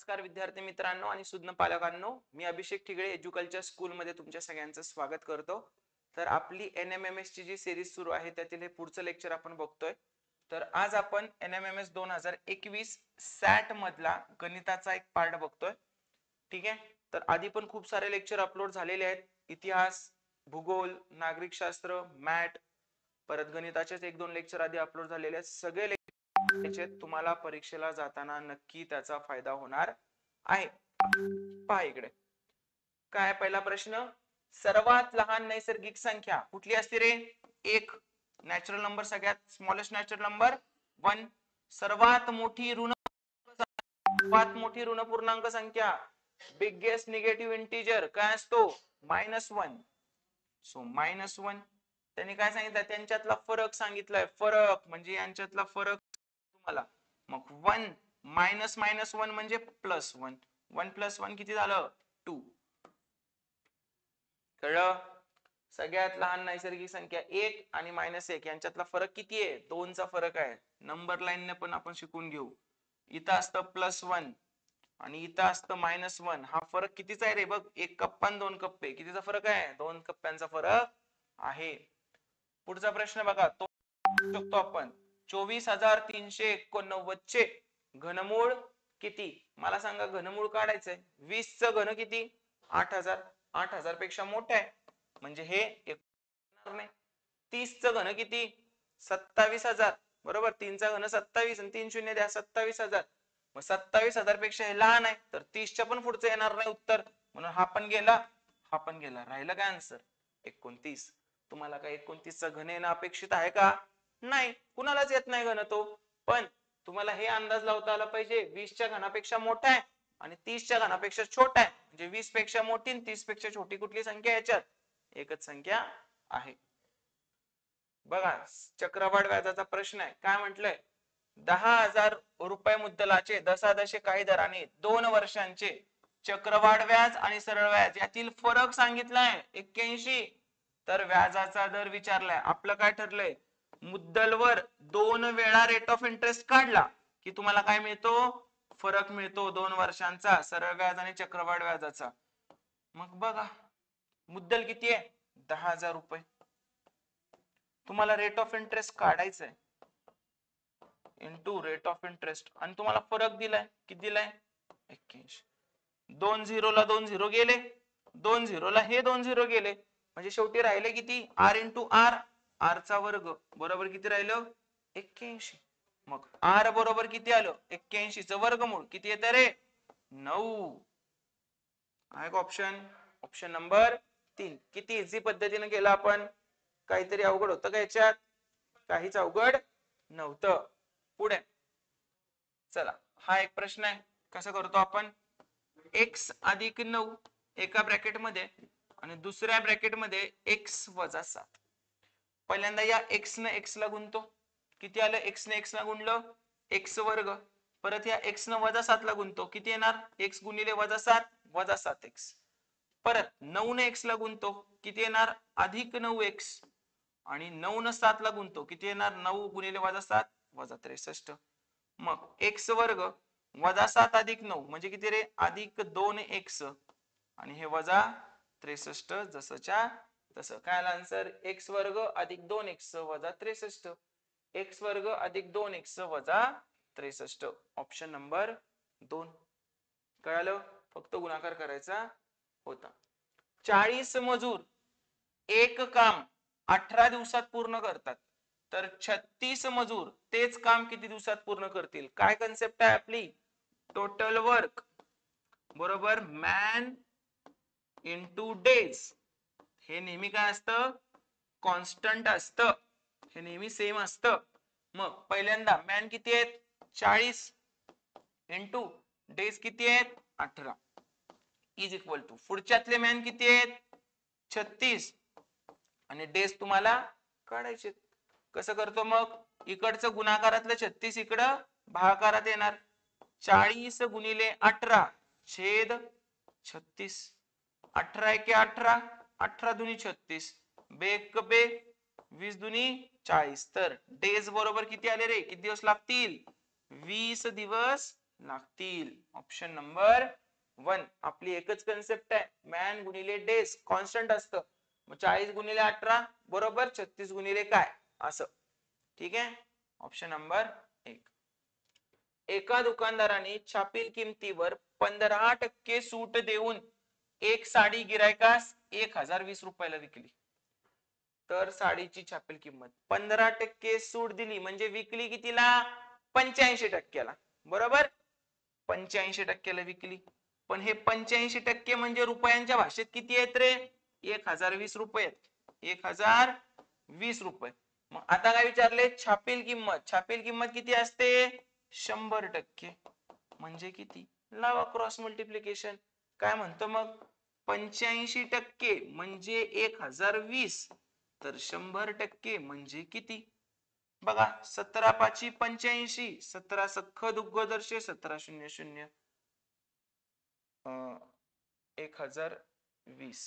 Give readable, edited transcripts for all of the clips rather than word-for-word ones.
नमस्कार विद्यार्थी मित्रांनो आणि सुज्ञ पालकांनो, मी अभिषेक ठिगळे एज्युकल्चर स्कूल मध्ये तुमच्या सगळ्यांचं स्वागत करतो। तर आपली NMMS ची जी सिरीज सुरू आहे त्यातील हे पुढचं लेक्चर आपण बघतोय। तर आज आपण NMMS 2021 सॅट मधला गणिताचा एक पार्ट बघतोय। ठीक आहे, तर आधी पण खूप सारे लेक्चर अपलोड झालेले आहेत, इतिहास, भूगोल, नागरिक शास्त्र, मॅथ, परत गणिताचेच एक दोन लेक्चर आधी अपलोड झालेले आहेत। सगळे तुम्हाला परीक्षेला जाताना नक्की त्याचा फायदा होणार आहे। पहा इकडे काय पहिला प्रश्न, सर्वात लहान नैसर्गिक संख्या कुठली असते रे? एक, नॅचरल नंबर सगळ्यात स्मॉलेस्ट नॅचरल नंबर 1। सर्वात मोठी ऋण पूर्णांक संख्या बिगेस्ट निगेटिव्ह इंटिजर काय असतो? -1। सो -1 त्यांनी काय सांगितलं, त्यांच्यातला फरक सांगितलाय। फरक म्हणजे यांच्यातला फरक तुम्हाला, मग 1 -1 म्हणजे +1, 1 + 1 किती झालं? 2। कळलं? सगळ्यात लहान नैसर्गिक संख्या 1 आणि -1 यांच्यातला फरक किती आहे? 2 चा फरक आहे। नंबर लाईन ने पण आपण शिकून घेऊ। इथं असतं +1 आणि इथं असतं -1। हा फरक कितीचा आहे रे? बघ, 1 कप्पा आणि 2 कप्पे, कितीचा फरक आहे? 2 कप्प्यांचा फरक आहे। पुढचा प्रश्न बघा, तो शकतो आपण 24,389 चे घनमूळ किती? मला सांगा, घनमूळ काढायचंय। 20 च घन किती? 8,000। 8,000 पेक्षा मोठं आहे म्हणजे हे येणार नाही। 30 च घन किती? 27,000 बरोबर। 3 चा घन 27 आणि 3 शून्य द्या, 27,000। मग 27,000 पेक्षा हे लहान आहे, तर 30 च्या पण पुढचं येणार नाही उत्तर, म्हणून हा पण गेला, हा पण गेला। राहिलं काय आन्सर? 29। तुम्हाला काय 29 चा घन येणं अपेक्षित आहे का? नाही, कुणालाच येत नाही घन तो। पण तुम्हाला हे अंदाज लावता आला पाहिजे 20 च्या घनापेक्षा मोठा आहे आणि 30 च्या घनापेक्षा छोटा आहे, म्हणजे 20 पेक्षा मोठी आणि 30 पेक्षा छोटी कुठली संख्या? याच्यात एकच संख्या आहे। बघा, चक्रवाढ व्याजाचा प्रश्न आहे। काय म्हटलंय? 10,000 रुपये मुद्दलाचे दशादशे काही दराने 2 वर्षांचे चक्रवाढ व्याज आणि सरळ व्याज यातील फरक सांगितलाय 81। तर व्याजाचा दर विचारलाय। आपलं काय ठरलंय? मुद्दलवर 2 वेळा रेट ऑफ इंटरेस्ट काढला की तुम्हाला काय मिळतो? फरक मिळतो 2 वर्षांचा सरळ व्याज आणि चक्रवाढ व्याजाचा। मग बघा, मुद्दल किती आहे? 10,000 रुपये। तुम्हाला रेट ऑफ इंटरेस्ट काढायचं आहे इंटू रेट ऑफ इंटरेस्ट, आणि तुम्हाला फरक दिलाय, किती दिलाय? 81। 2 झिरो ला 2 झिरो गेले, 2 झिरो ला हे 2 झिरो गेले, म्हणजे शेवटी राहिले किती? r इंटू आर, r चा वर्ग बरोबर किती राहिलं? 81। मग r बरोबर किती आलं? 81 चं वर्गमूळ किती येतं रे? 9। आहे का ऑप्शन? Option number 3। किती इझी पद्धतीने केलं आपण, काहीतरी अवघड होतं का याच्यात? काहीच अवघड नव्हतं। पुढे चला, हा एक प्रश्न आहे, कसं करतो आपण? x अधिक 9 एका ब्रॅकेट मध्ये आणि दुसऱ्या ब्रॅकेट मध्ये x वजा 7। पहिल्यांदा या x ने x ला गुणतो, किती आलं? x ने x ला गुणलं x वर्ग। परत या x ने वजा 7 ला गुणतो, किती येणार? x गुणिले वजा 7 वजा 7x। परत 9 ने x ला गुणतो, किती येणार? अधिक 9x। आणि 9 ने 7 ला गुणतो, किती येणार? 9 गुणिले वजा 7 वजा 63। मग x वर्ग वजा 7 अधिक 9 म्हणजे किती रे? अधिक 2x आणि हे वजा 63, जसंच्या तसं। काय आलं आन्सर? x वर्ग अधिक 2x वजा 63। x वर्ग अधिक 2x वजा 63, ऑप्शन नंबर 2। कळालं? फक्त गुणाकार करायचा होता। 40 मजूर एक काम 18 दिवसात पूर्ण करतात, तर 36 मजूर तेच काम किती दिवसात पूर्ण करतील? काय कन्सेप्ट आहे आपली? टोटल वर्क बरोबर मॅन इंटू डेज। हे नेहमी काय असतं? कॉन्स्टंट असतं, हे नेहमी सेम असतं। मग पहिल्यांदा मॅन किती आहेत? 40 इंटू डेज किती आहेत? 18 इज इक्वल टू पुढच्यातले मॅन किती आहेत? 36 आणि डेज तुम्हाला काढायचे। कसं करतो मग? इकडचं गुणाकारातलं 36 इकडं भागाकारात येणार। 40 गुणिले 18 छेद 36। 18 एके 18, 18 दुनी 36, बेक बे 20 दुनी 40। तर डेज बरोबर किती आले रे? किती दिवस लागतील? 20 दिवस लागतील. Option number 1. आपली एकच कन्सेप्ट आहे, मॅन गुणिले डेज कॉन्स्टंट असतं. मग 40 गुणिले 18 बरोबर 36 गुणिले काय असं. ठीक आहे. Option number 1. एका दुकानदाराने छापील किमतीवर 15% सूट देऊन एक साडी गिरायकास 1020 रुपयाला विकली. तर साडीची छापील किंमत 15% सूट दिली म्हणजे विकली कितीला? 85%ला. बरोबर, 85%ला विकली. पण हे 85% म्हणजे रुपयांच्या भाषेत किती आहेत रे? 1020 रुपये. 1020 रुपये. मग आता काय विचारले? छापील किंमत. छापील किंमत किती असते? 100%. म्हणजे किती? लावा क्रॉस मल्टिप्लिकेशन. काय म्हणतो मग? 85% म्हणजे 1020, तर 100% म्हणजे किती? बघा, 17 पाची 85, 17 सख्ख दुग्ग दर्शे 17 शून्य शून्य 1020.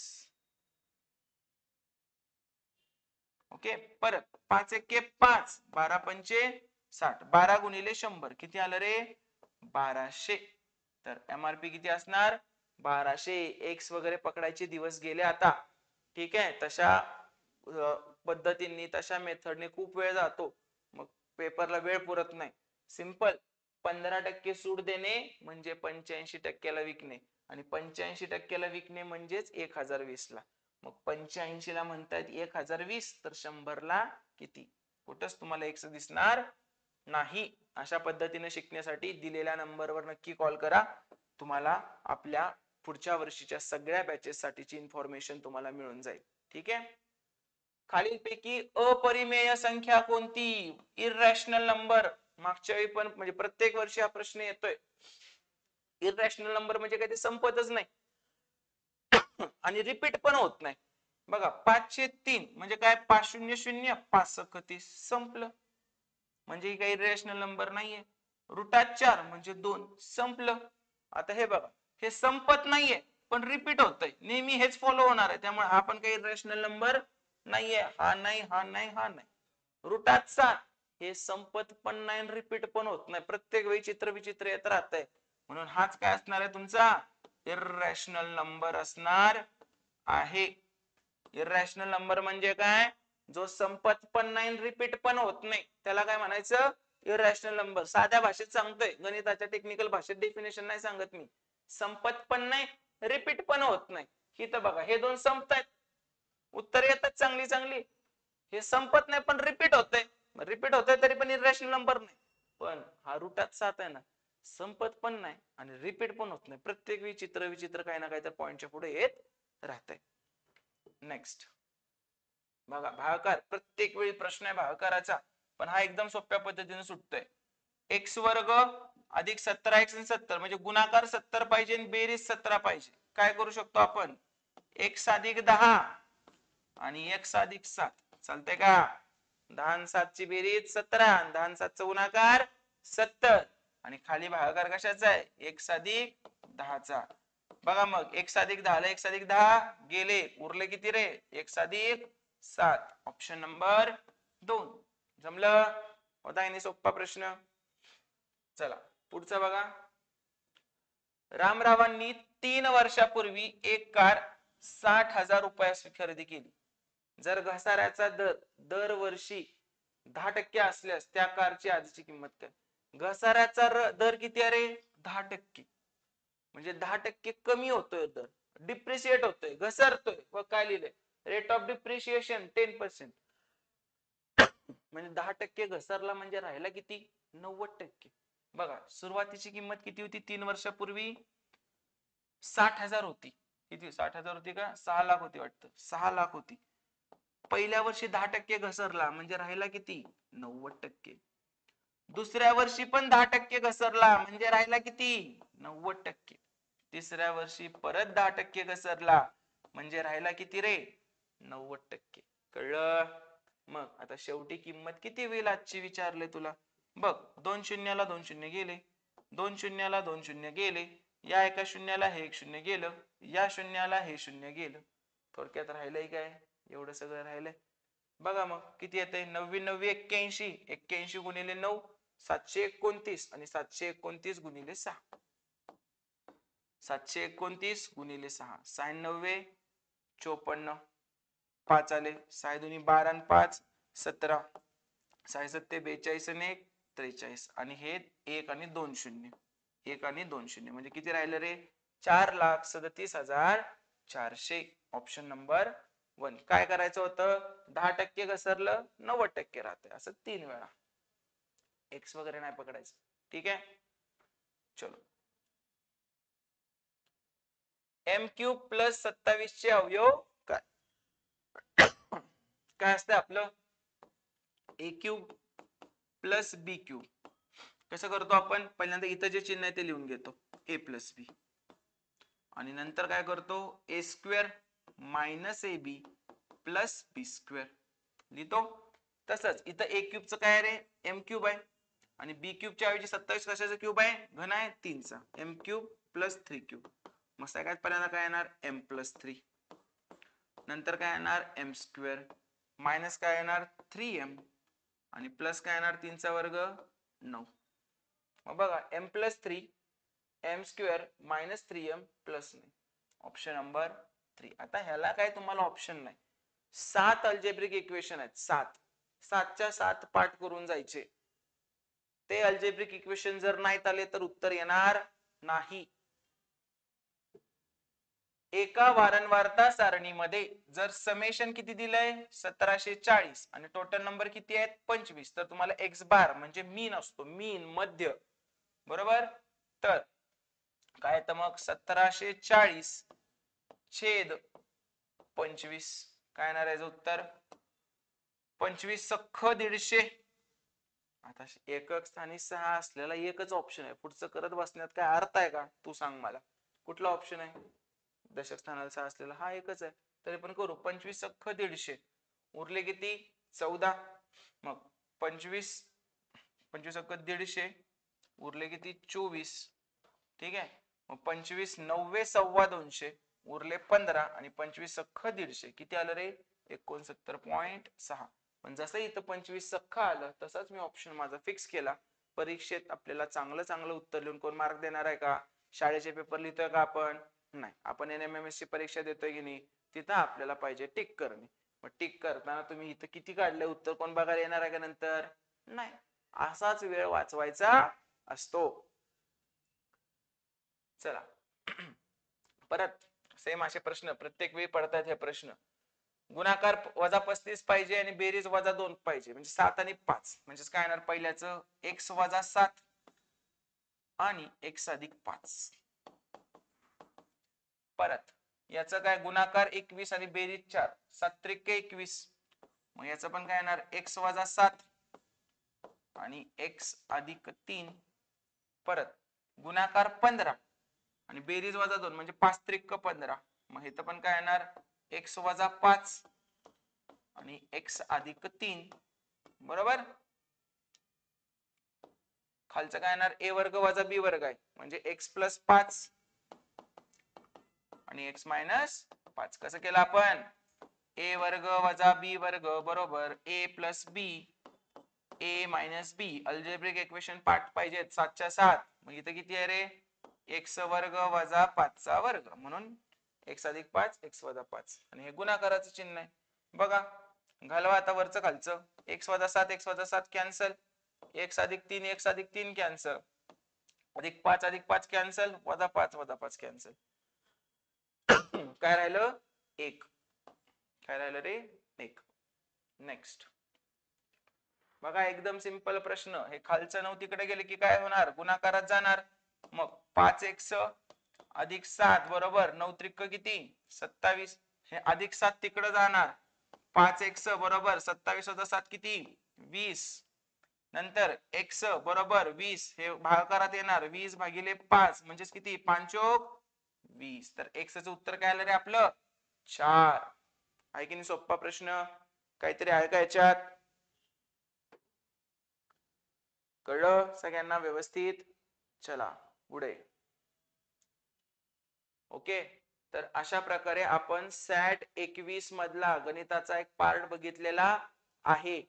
ओके. परत 5 एके 5, 12 पंचे 60, 12 गुणिले 100 किती आलं रे? 1200. तर एमआरपी किती असणार? 1200. एक्स वगैरे पकडायचे दिवस गेले आता. ठीक आहे. तशा पद्धतींनी, तशा मेथडने खूप वेळ जातो, मग पेपरला वेळ पुरत नाही. सिंपल, 15% सूट देणे म्हणजे 85%ला विकणे, आणि 85%ला विकणे म्हणजेच 1020 ला. मग 85 ला म्हणतायत 1020, तर 100 ला किती? कुठंच तुम्हाला एक्स दिसणार नाही. अशा पद्धतीने शिकण्यासाठी दिलेल्या नंबरवर नक्की कॉल करा. तुम्हाला आपल्या पुढच्या वर्षीच्या सगळ्या बॅचेस साठीची इन्फॉर्मेशन तुम्हाला मिळून जाईल. ठीक आहे. खालीलपैकी अपरिमेय संख्या कोणती? इररॅशनल नंबर. मागच्या वेळी पण, म्हणजे प्रत्येक वर्षी हा प्रश्न येतोय. इररॅशनल नंबर म्हणजे काही ते संपतच नाही आणि रिपीट पण होत नाही. बघा, 503 म्हणजे काय? 500, 5 सख्ख 30, संपलं. म्हणजे काही इररॅशनल नंबर नाहीये. रूटात 4 म्हणजे 2, संपलं. आता हे बघा, हे संपत नाहीये पण रिपीट होतंय, नेहमी हेच फॉलो होणार आहे, त्यामुळे हा पण काही इररॅशनल नंबर नाहीये. हा नाही, हा नाही, हा नाही. रूटात 7 हे संपत पण नाही, रिपीट पण होत नाही, प्रत्येक वेळी चित्र विचित्र येत राहतंय, म्हणून हाच काय असणार आहे? तुमचा इररॅशनल नंबर असणार आहे. इररॅशनल नंबर म्हणजे काय? जो संपत पण नाही, रिपीट पण होत नाही, त्याला काय म्हणायचं? इररॅशनल नंबर. साध्या भाषेत सांगतोय, गणिताच्या टेक्निकल भाषेत डेफिनेशन नाही सांगत मी. संपत पण नाही, रिपीट पण होत नाही. इथं बघा, हे दोन संपतायत, उत्तर येतात चांगली चांगली. हे संपत नाही पण रिपीट होतंय. रिपीट होतंय तरी पण इररॅशनल नंबर नाही. पण हा रूटात 7 आहे ना, संपत पण नाही आणि रिपीट पण होत नाही, प्रत्येक वेळी चित्र विचित्र काही ना काही तर पॉइंटच्या पुढे येत राहतंय. नेक्स्ट बघा, भागाकार. प्रत्येक वेळी प्रश्न आहे भागाकाराचा, पण हा एकदम सोप्या पद्धतीने सुटतोय. एक्स वर्ग अधिक 17x आणि 70 म्हणजे गुणाकार 70 पाहिजे आणि बेरीज 17 पाहिजे. काय करू शकतो आपण? x अधिक 10 आणि x अधिक 7 चालतंय का? 10 आणि 7 ची बेरीज 17 आणि 10 आणि 7 चा गुणाकार 70, आणि खाली भागाकार कशाचा आहे? x अधिक 10 चा. बघा मग, x अधिक 10 ला x अधिक 10 गेले, उरले किती रे? x अधिक 7. Option number 2. जमलं? होता की नाही सोपा प्रश्न? चला पुढचा बघा. रामरावांनी 3 वर्षापूर्वी एक कार 60,000 रुपयास खरेदी केली. जर घसाऱ्याचा दर दरवर्षी 10% असल्यास त्या कारची आजची किंमत काय? घसाऱ्याचा दर किती आहे? 10%. म्हणजे 10% कमी होतोय दर, डिप्रिशिएट होतोय, घसरतोय. व काय लिहिलंय? Rate of depreciation 10%. म्हणजे 10% घसरला म्हणजे राहिला किती? 90%. बघा, सुरुवातीची किंमत किती होती 3 वर्षापूर्वी? 60,000 होती. किती? 60,000 होती का? 6 लाख होती वाटतं, 6 लाख होती. पहिल्या वर्षी 10% घसरला म्हणजे राहिला किती? 90%. दुसऱ्या वर्षी पण 10% घसरला म्हणजे राहिला किती? 90%. तिसऱ्या वर्षी परत 10% घसरला म्हणजे राहिला किती रे? 90%. कळलं? मग आता शेवटी किंमत किती होईल आजची विचारले तुला. बघ, 2 शून्याला 2 शून्य गेले, 2 शून्याला 2 शून्य गेले, या एका शून्याला हे एक शून्य गेलं, या शून्याला हे शून्य गेलं. थोडक्यात राहिलंय काय? एवढं सगळं राहिलंय. बघा मग किती येतंय? 9 9 81, 81 गुणिले 9 729 आणि 729 गुणिले 6. 729 गुणिले 6 96 54 5 आले 6 दुनी 12 आणि 5 17 6 सत्ते 42 आणि 1 43 आणि हे 1 आणि 2 शून्य 1 आणि 2 शून्य म्हणजे किती राहिलं रे 4,37,400. Option number 1. काय करायचं होतं 10% घसरलं 90% राहते असं 3 वेळा. एक्स वगैरे नाही पकडायचं. ठीक आहे चलो. एम क्यूब प्लस 27 चे अवयव काय काय असतं आपलं ए क्यूब प्लस बी क्यूब. कसं करतो आपण पहिल्यांदा इथं जे चिन्ह आहे ते लिहून घेतो ए प्लस बी आणि नंतर काय करतो A square minus A B plus B square लिहितो. तसंच इथं ए क्यूबचं काय रे एम क्यूब आहे आणि बी क्यूबच्या ऐवजी 27 कशाचा क्यूब आहे घन आहे 3चा एम क्यूब प्लस 3 क्यूब. मग सगळ्यात पहिल्यांदा काय येणार एम प्लस 3 नंतर काय येणार एम स्क्वेअर मायनस काय येणार 3m आणि प्लस काय येणार 3चा वर्ग 9. मग बघा M plus 3 M square minus 3m plus 9. Option number 3. आता ह्याला काय तुम्हाला ऑप्शन नाही 7 अल्जेब्रिक इक्वेशन आहेत 7च्या 7 पाठ करून जायचे. ते अल्जेब्रिक इक्वेशन जर नाहीत आले तर उत्तर येणार नाही. एका वारंवारता सारणीमध्ये जर समेशन किती दिलंय 1740 आणि टोटल नंबर किती आहेत 25 तर तुम्हाला एक्स बार म्हणजे मीन असतो मीन मध्य बरोबर. तर काय तर मग 1740 छेद 25 काय येणार आहे उत्तर 25 सख्ख 150. आता एकक स्थानी 6 असलेला एकच ऑप्शन आहे पुढचं करत बसण्यात काय अर्थ आहे का तू सांग मला कुठला ऑप्शन आहे दशक स्थानाला 6 असलेला हा एकच आहे तरी पण करू 25 सख्ख 150 उरले किती 14. मग 25 सख्ख 150 उरले किती 24. ठीक आहे मग 25 9 सव्वा 200 उरले 15 आणि 25 सख्ख 150 किती आलं रे 69.6. पण जसं इथं 25 सख्ख आलं तसंच मी ऑप्शन माझा फिक्स केला. परीक्षेत आपल्याला चांगलं उत्तर लिहून कोण मार्क देणार आहे का शाळेचे पेपर लिहितोय का आपण नाही. आपण NMMS ची परीक्षा देतोय की नाही तिथं आपल्याला पाहिजे टिक करणे. मग टिक करताना तुम्ही इथं किती काढले उत्तर कोण बघायला येणार आहे का नंतर नाही. असाच वेळ वाचवायचा असतो. चला परत सेम असे प्रश्न प्रत्येक वेळी पडतात हे प्रश्न. गुणाकार वजा 35 पाहिजे आणि बेरीज वजा 2 पाहिजे म्हणजे 7 आणि 5 म्हणजे काय येणार पहिल्याचं x वजा 7 आणि x अधिक 5. परत याचं काय गुणाकार 21 आणि बेरीज 4 7 त्रिक 21 मग याचं पण काय येणार x वजा 7 आणि x अधिक 3. परत गुणाकार 15 आणि बेरीज वजा 2 म्हणजे 5 त्रिक 15 मग इथं पण काय येणार x वजा 5 आणि x अधिक 3 बरोबर. खालचं काय येणार a वर्ग वजा b वर्ग आहे म्हणजे x प्लस 5 आणि x मायनस 5. कसं केलं आपण a वर्ग वजा b वर्ग बरोबर a plus b a minus b. Algebraic equation पाठ पाहिजेत 7च्या 7 मग इथं किती आहे रे x वर्ग वजा 5 चा वर्ग म्हणून x अधिक 5 x वजा 5 आणि हे गुणाकाराचं चिन्ह आहे. बघा घालवा आता वरचं खालचं x वजा 7 कॅन्सल x अधिक 3 कॅन्सल अधिक 5 कॅन्सल वजा 5 कॅन्सल काय राहिलं 1. काय राहिलं रे 1. नेक्स्ट बघा एकदम सिंपल प्रश्न. हे खालचं 9 तिकडे गेले की काय होणार गुणाकारात जाणार. मग 5x अधिक 7 बरोबर 9 त्रिक किती 27 हे अधिक 7 तिकडे जाणार 5x बरोबर 27 वजा 7 किती 20 नंतर x बरोबर 20 हे भागाकारात येणार 20 भागिले 5 म्हणजे किती 5 चोक 20. तर x चं उत्तर काय आलं रे आपलं 4. आहे की नाही सोप्पा प्रश्न काहीतरी आहे का याच्यात कळलं सगळ्यांना व्यवस्थित. चला पुढे. ओके तर अशा प्रकारे आपण सॅट 21 मधला गणिताचा एक पार्ट बघितलेला आहे.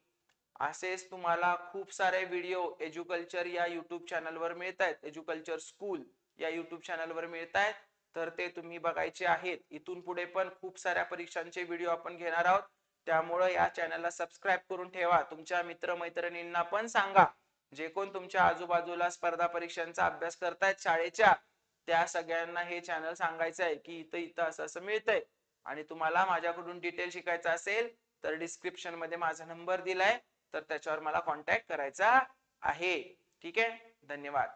असेच तुम्हाला खूप सारे व्हिडिओ एज्युकल्चर या युट्यूब चॅनलवर मिळत आहेत, एज्युकल्चर स्कूल या युट्यूब चॅनलवर मिळत आहेत, तर ते तुम्ही बघायचे आहेत. इथून पुढे पण खूप साऱ्या परीक्षांचे व्हिडिओ आपण घेणार आहोत, त्यामुळे या चॅनलला सबस्क्राईब करून ठेवा. तुमच्या मित्रमैत्रिणींना पण सांगा, जे कोण तुमच्या आजूबाजूला स्पर्धा परीक्षांचा अभ्यास करतायत शाळेच्या, त्या सगळ्यांना हे चॅनल सांगायचं आहे की इथं इथं असं असं मिळतंय. आणि तुम्हाला माझ्याकडून डिटेल शिकायचं असेल तर डिस्क्रिप्शन मध्ये माझा नंबर दिलाय, तर त्याच्यावर मला कॉन्टॅक्ट करायचा आहे. ठीक आहे, धन्यवाद.